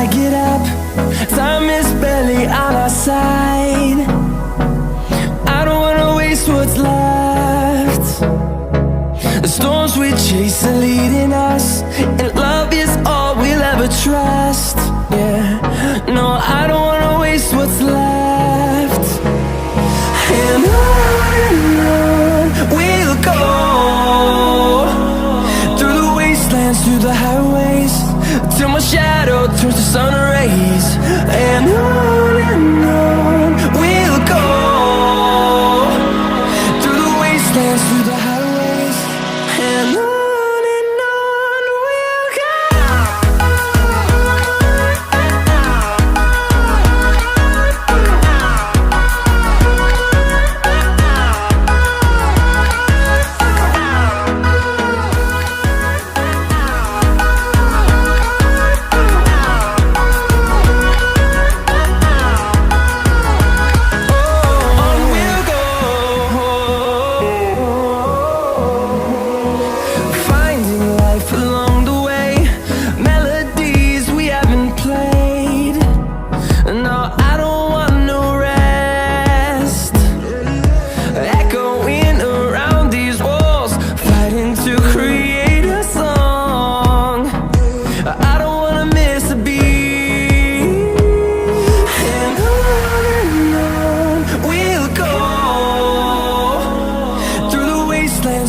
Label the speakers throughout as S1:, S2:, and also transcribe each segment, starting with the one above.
S1: I get up, time is barely on our side. I don't wanna waste what's left. The storms we chase are leading us, and love is all we'll ever trust. Yeah, no, I don't wanna waste what's left. And on we'll go, through the wastelands, through the highways, till my shadow turns to sun rays. And on we'll go, through the wastelands, through the highways, and on we'll go.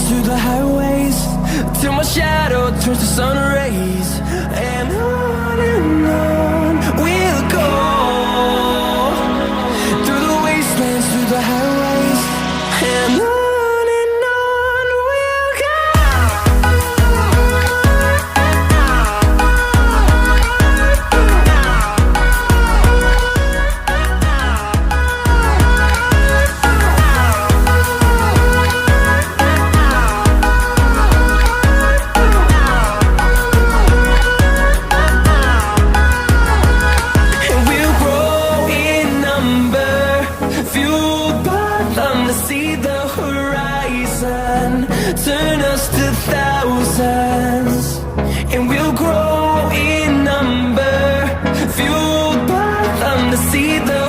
S1: Through the highways, till my shadow turns to sun rays. And on we'll go, through the wastelands, through the highways, and on we'll go. See the horizon, turn us to thousands, and we'll grow in number, fueled by them to see the